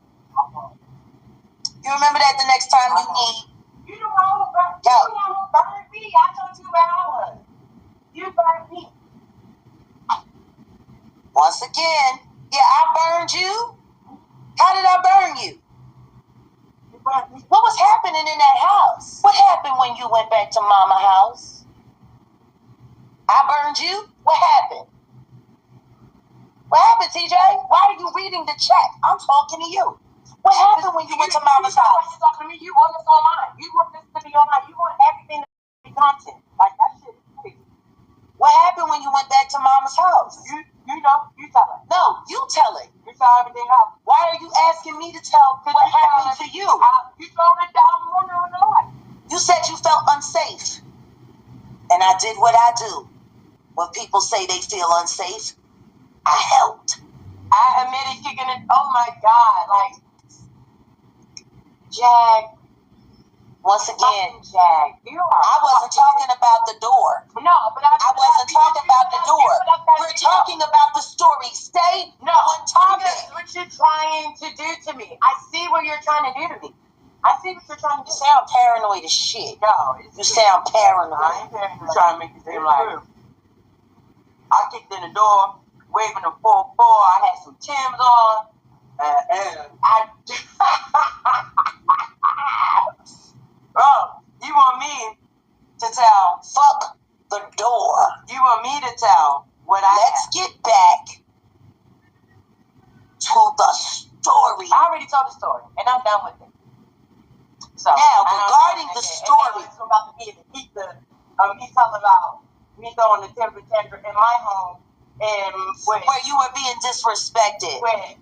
You remember that the next time you need You the one who burned me. I told you where I was. You burned me. Once again, yeah, I burned you. How did I burn you? You burned me. What was happening in that house? What happened when you went back to Mama's house? I burned you? What happened? What happened, TJ? Why are you reading the chat? I'm talking to you. What happened when you went to Mama's house? You talking to me? You want this online. You want this to be online. You want everything to be content. Like, that shit is crazy. What happened when you went back to Mama's house? You know, you tell it. No, you tell it. You tell everything else. Why are you asking me to tell what happened to you? You told it down wondering why. You said you felt unsafe. And I did what I do. When people say they feel unsafe, I helped. I admitted kicking it. Oh my God. Like, Jag. Once again, Jag. I wasn't talking about the door. No, but I wasn't talking about the door. We're talking about the story. Stay on topic. What you're trying to do to me. I see what you're trying to do to me. I see what you're trying to do. You sound paranoid as shit. No, you sound paranoid. I ain't paranoid. You're trying to make it seem like I kicked in the door, waving a 4-4. I had some Timbs on. Oh, you want me to tell? Fuck the door. You want me to tell what Let's get back to the story. I already told the story, and I'm done with it. So now, regarding the story, it's about to be the heat. Me talking about me throwing the temper tantrum in my home, and where you were being disrespected. With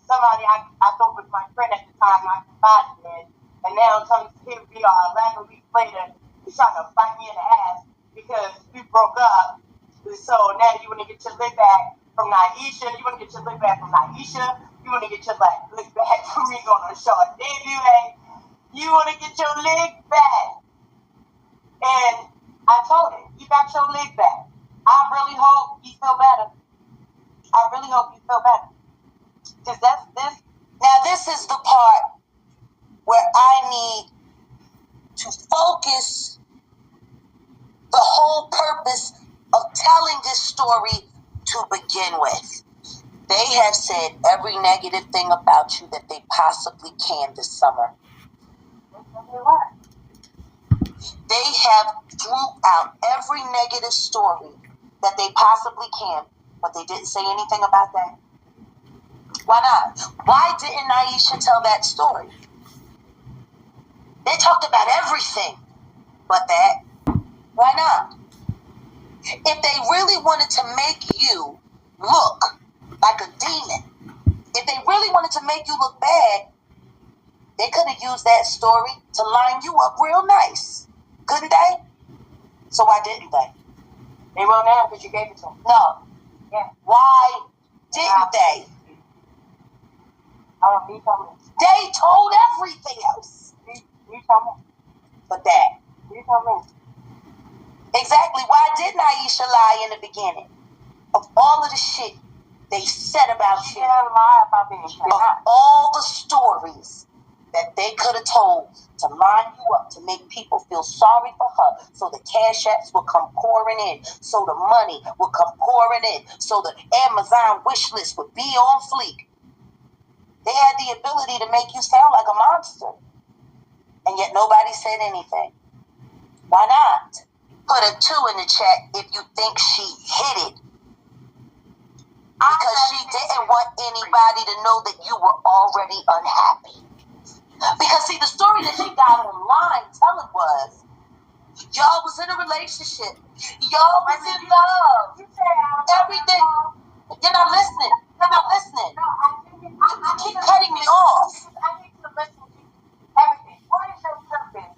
somebody I thought was my friend at the time, I confided in, and now here we are 11 weeks later, he's trying to bite me in the ass because we broke up. So now you want to get your lick back from Naisha. You want to get your lick back from Naisha. You want to get your lick back from me going on a short debut. You want to get your leg back. And I told him, you got your leg back. I really hope you feel better. I really hope you feel better. Because that's this. Now, this is the part where I need to focus the whole purpose of telling this story to begin with. They have said every negative thing about you that they possibly can this summer. They have threw out every negative story that they possibly can, but they didn't say anything about that. Why not? Why didn't Aisha tell that story? They talked about everything but that. Why not? If they really wanted to make you look like a demon, if they really wanted to make you look bad, they could have used that story to line you up real nice. Couldn't they? So why didn't they? They will now because you gave it to them. No. Yeah. Why didn't they? You tell me. They told everything else. You tell me. But that. You tell me. Exactly. Why didn't Aisha lie in the beginning? of all of the shit they said about you, lie about being of all the stories that they could have told to line you up to make people feel sorry for her, so the cash apps will come pouring in, so the money will come pouring in, so the Amazon wish list would be on fleek. They had the ability to make you sound like a monster, and yet nobody said anything. Why not? Put a 2 in the chat if you think she hit it, because she didn't want anybody to know that you were already unhappy. Because see, the story that she got online telling was, y'all was in a relationship, y'all was in love, everything. You're not listening. You're not listening. You keep cutting me off. I need to listen to everything. What is your purpose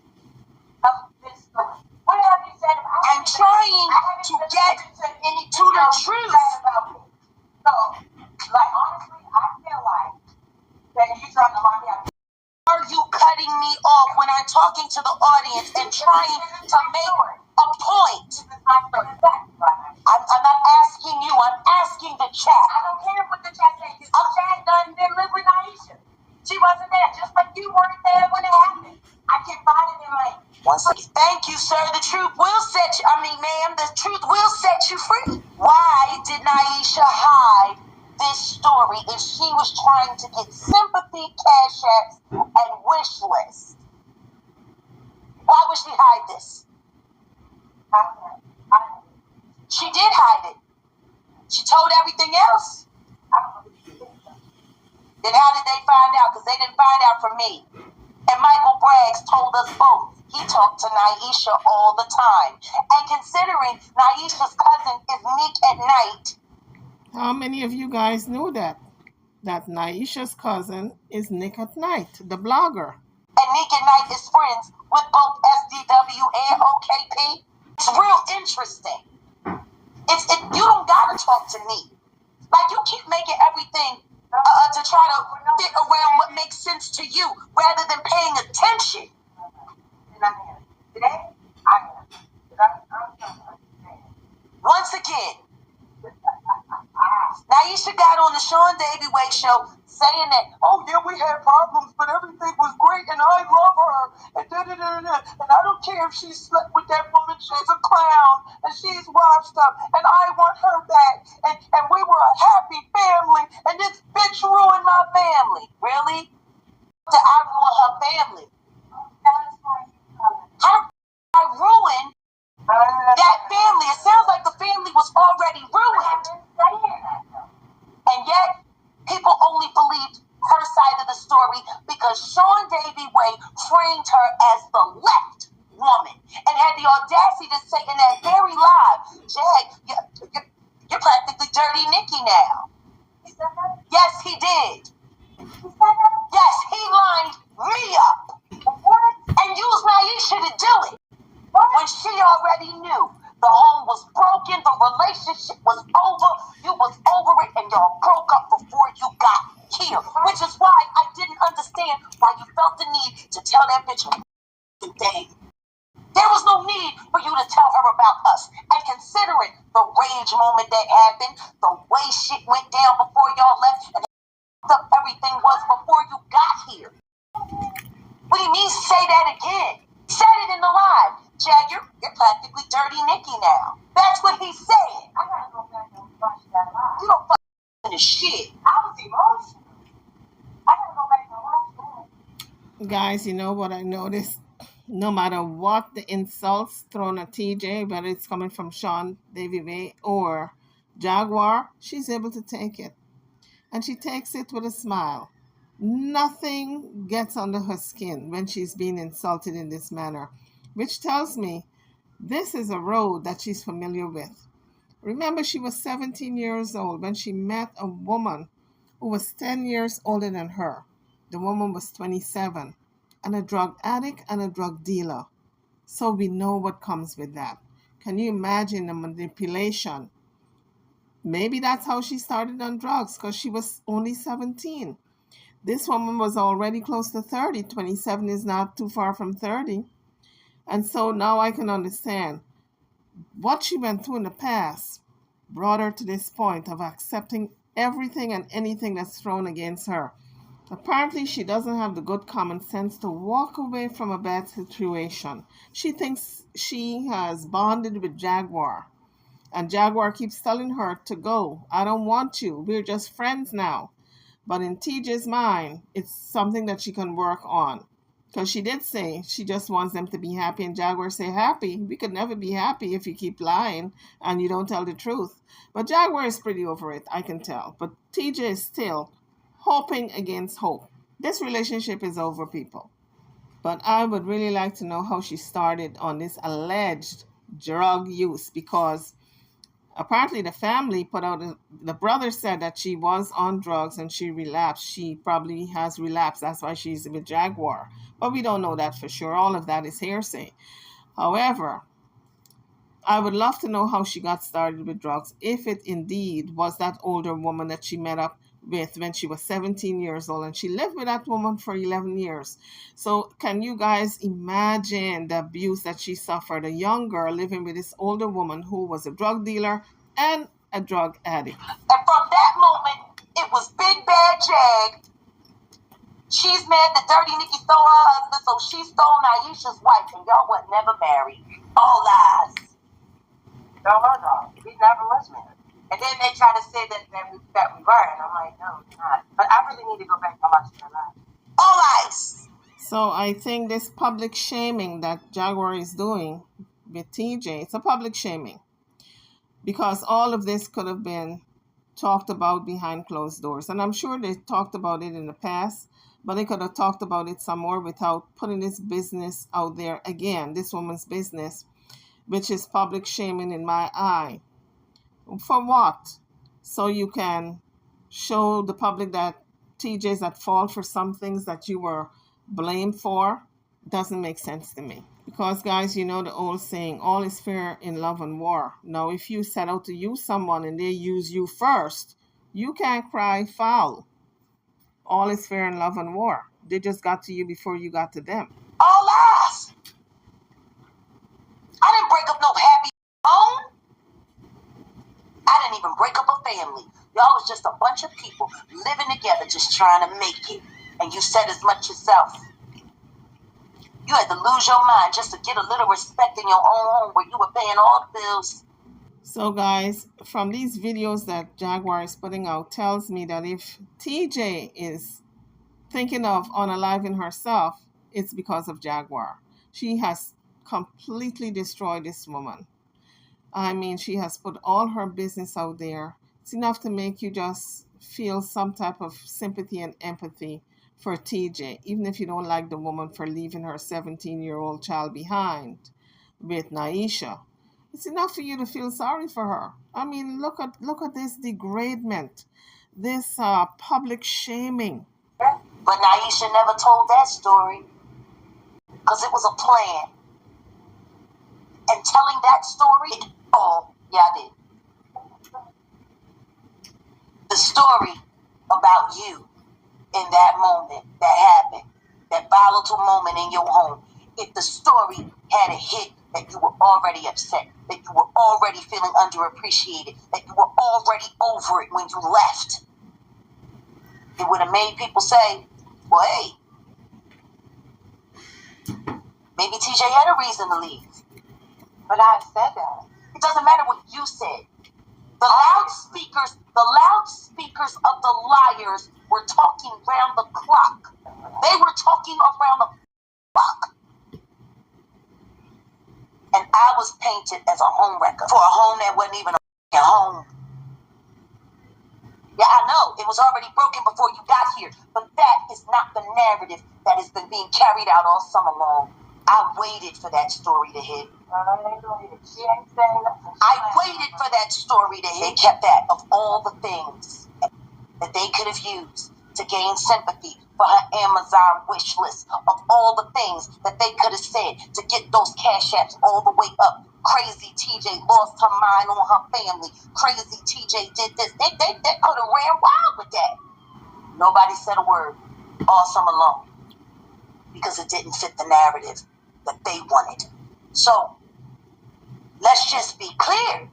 of this story? What have you said about I'm trying to get to the truth. So, like, honestly, I feel like that you're trying to lie me out. Are you cutting me off when I'm talking to the audience and trying to make a point? I'm not asking you, I'm asking the chat. I don't care what the chat says. The chat doesn't live with Naisha. She wasn't there, just like you weren't there when it happened. I can find it in my... Once again, thank you, sir. The truth will set you, ma'am, the truth will set you free. Why did Naisha hide this story if she was trying to get sympathy, cash apps, and wish lists? Why would she hide this? She did hide it. She told everything else. Then how did they find out? Because they didn't find out from me. And Michael Braggs told us both. He talked to Naisha all the time. And considering Naisha's cousin is Nick at Night. How many of you guys knew that? That Naisha's cousin is Nick at Night, the blogger. And Nick at Night is friends with both SDW and OKP. It's real interesting. You don't gotta talk to me. Like, you keep making everything to try to fit around what makes sense to you rather than paying attention. Once again, Naisha got on the Sean Davy Way show saying that, oh yeah, we had problems, but everything was great, and I love her, and da-da-da-da-da. And I don't care if she slept with that woman, she's a clown, and she's washed up, and I want her back, and we were a happy family, and this bitch ruined my family. Really? Did I ruin her family? How did I ruin that family? It sounds like the family was already ruined. And yet, people only believed her side of the story because Sean Davy Way framed her as the left woman and had the audacity to say in that very live, Jag, you're practically Dirty Nikki now. Yes, he did. Yes, he lined me up and used Naisha to do it when she already knew the home was broken, the relationship was over, you was over it, and y'all broke up before you got here. Which is why I didn't understand why you felt the need to tell that bitch today. There was no need for you to tell her about us. And considering the rage moment that happened, the way shit went down before y'all left, and how everything was before you got here. What do you mean say that again? Said it in the live. Jag, you're practically Dirty Nikki now. That's what he said. I gotta go back and watch that live. You don't fucking shit. I was emotional. I gotta go back and watch that. Guys, you know what I noticed? No matter what the insults thrown at TJ, whether it's coming from Sean Davy Way or Jaguar, she's able to take it. And she takes it with a smile. Nothing gets under her skin when she's being insulted in this manner, which tells me this is a road that she's familiar with. Remember, she was 17 years old when she met a woman who was 10 years older than her. The woman was 27, and a drug addict and a drug dealer. So we know what comes with that. Can you imagine the manipulation? Maybe that's how she started on drugs, because she was only 17. This woman was already close to 30. 27 is not too far from 30. And so now I can understand what she went through in the past brought her to this point of accepting everything and anything that's thrown against her. Apparently, she doesn't have the good common sense to walk away from a bad situation. She thinks she has bonded with Jaguar, and Jaguar keeps telling her to go. I don't want you. We're just friends now. But in TJ's mind, it's something that she can work on. Because she did say she just wants them to be happy, and Jaguar say, happy? We could never be happy if you keep lying and you don't tell the truth. But Jaguar is pretty over it, I can tell. But TJ is still hoping against hope. This relationship is over, people. But I would really like to know how she started on this alleged drug use, because apparently the family put out the brother said that she was on drugs and she relapsed. She probably has relapsed. That's why she's with Jaguar. But we don't know that for sure. All of that is hearsay. However, I would love to know how she got started with drugs, if it indeed was that older woman that she met up with when she was 17 years old, and she lived with that woman for 11 years. So can you guys imagine the abuse that she suffered? A young girl living with this older woman who was a drug dealer and a drug addict. And from that moment, it was Big Bad Jag. She's mad that Dirty Nikki stole her husband, so she stole Naisha's wife, and y'all were never married. All lies. No, we never was married. And then they try to say that we were, and I'm like, no, we're not. But I really need to go back and watch their lives. All lies. So I think this public shaming that Jaguar is doing with TJ, it's a public shaming. Because all of this could have been talked about behind closed doors. And I'm sure they talked about it in the past, but they could have talked about it some more without putting this business out there again, this woman's business, which is public shaming in my eye. For what? So you can show the public that TJ's at fault for some things that you were blamed for? Doesn't make sense to me. Because, guys, you know the old saying, all is fair in love and war. Now, if you set out to use someone and they use you first, you can't cry foul. All is fair in love and war. They just got to you before you got to them. All lies. I didn't break up no happy home. I didn't even break up a family. Y'all was just a bunch of people living together just trying to make it. And you said as much yourself. You had to lose your mind just to get a little respect in your own home where you were paying all the bills. So, guys, from these videos that Jaguar is putting out tells me that if TJ is thinking of unaliving herself, it's because of Jaguar. She has completely destroyed this woman. I mean, she has put all her business out there. It's enough to make you just feel some type of sympathy and empathy for TJ, even if you don't like the woman for leaving her 17-year-old child behind with Naisha. It's enough for you to feel sorry for her. I mean, look at this degradement, this public shaming. But Naisha never told that story because it was a plan. And telling that story, yeah, I did. The story about you in that moment that happened, that volatile moment in your home, if the story had a hit that you were already upset, that you were already feeling underappreciated, that you were already over it when you left, it would have made people say, well, hey, maybe TJ had a reason to leave. But I said that. It doesn't matter what you said. The loudspeakers of the liars were talking round the clock. They were talking around the clock. And I was painted as a home wrecker for a home that wasn't even a home. Yeah, I know. It was already broken before you got here. But that is not the narrative that has been being carried out all summer long. I waited for that story to hit. She ain't saying nothing. I waited for that story to hit. They kept that of all the things that they could have used to gain sympathy for her Amazon wish list, of all the things that they could have said to get those cash apps all the way up. Crazy TJ lost her mind on her family. Crazy TJ did this. They could have ran wild with that. Nobody said a word all summer long because it didn't fit the narrative that they wanted. So let's just be clear.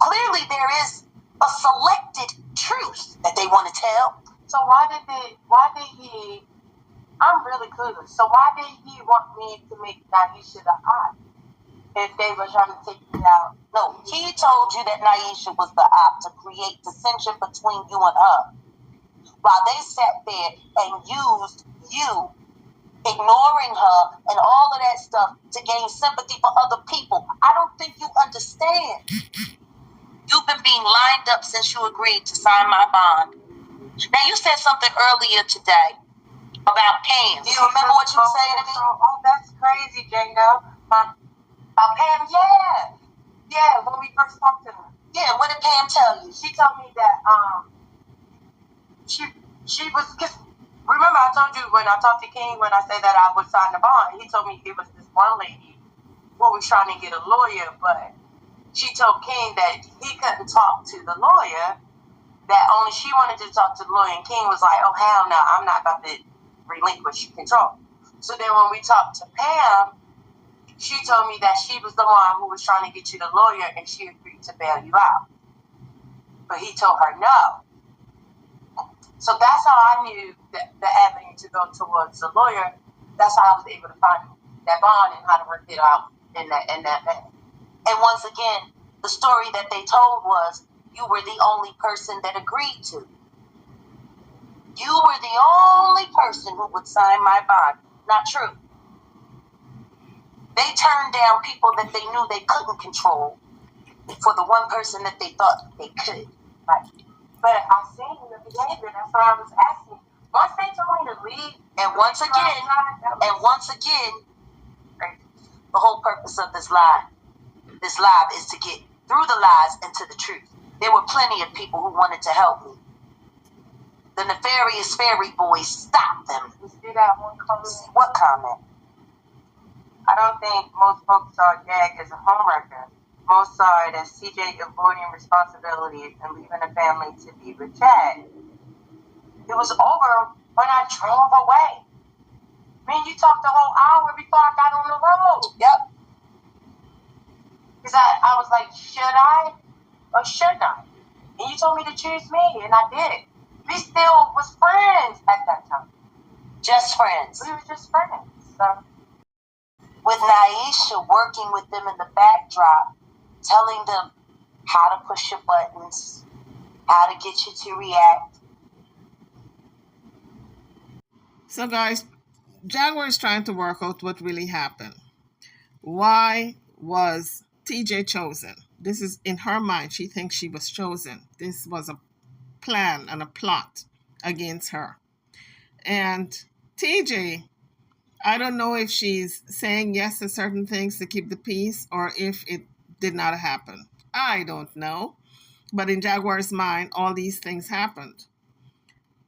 clearly there is a selected truth that they want to tell. So why did he, I'm really clueless. So why did he want me to make Naisha the op if they were trying to take me out? No, he told you that Naisha was the op to create dissension between you and her. While they sat there and used you, ignoring her and all of that stuff to gain sympathy for other people. I don't think you understand. You've been being lined up since you agreed to sign my bond. Now, you said something earlier today about Pam. Do you remember what you were saying to me? Oh, that's crazy, Jane-O. About Pam, yeah. Yeah, when we first talked to her. Yeah, what did Pam tell you? She told me that she was, cause remember I told you when I talked to King, when I said that I would sign the bond, he told me it was this one lady who was trying to get a lawyer, but she told King that he couldn't talk to the lawyer, that only she wanted to talk to the lawyer, and King was like, oh hell no, I'm not about to relinquish control. So then when we talked to Pam, she told me that she was the one who was trying to get you the lawyer, and she agreed to bail you out. But he told her no. So that's how I knew that the avenue to go towards the lawyer. That's how I was able to find that bond and how to work it out in that manner. And once again, the story that they told was you were the only person that agreed to. You were the only person who would sign my bond. Not true. They turned down people that they knew they couldn't control for the one person that they thought they could. Right. But I seen the behavior. That's why I was asking. Once they told me to leave, and once again, the whole purpose of this live is to get through the lies and to the truth. There were plenty of people who wanted to help me. The nefarious fairy boys stopped them. You see that one comment? What comment? I don't think most folks saw Jag as a homewrecker. Most saw it as CJ avoiding responsibilities and leaving the family to be with Chad. It was over when I drove away. Man, you talked the whole hour before I got on the road. Yep. Because I was like, should I or shouldn't I? And you told me to choose me, and I did. We still was friends at that time. Just friends. We were just friends. So. With Naisha working with them in the backdrop, telling them how to push your buttons, how to get you to react. So guys, Jaguar is trying to work out what really happened. Why was TJ chosen? This is in her mind. She thinks she was chosen. This was a plan and a plot against her. And TJ, I don't know if she's saying yes to certain things to keep the peace or if it did not happen. I don't know. But in Jaguar's mind, all these things happened.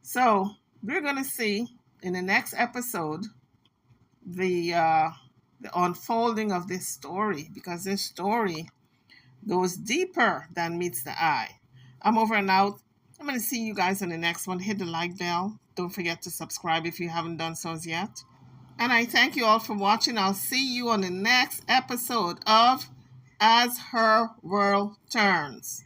So we're going to see in the next episode the unfolding of this story, because this story goes deeper than meets the eye. I'm over and out. I'm going to see you guys on the next one. Hit the like bell. Don't forget to subscribe if you haven't done so yet. And I thank you all for watching. I'll see you on the next episode of As Her World Turns.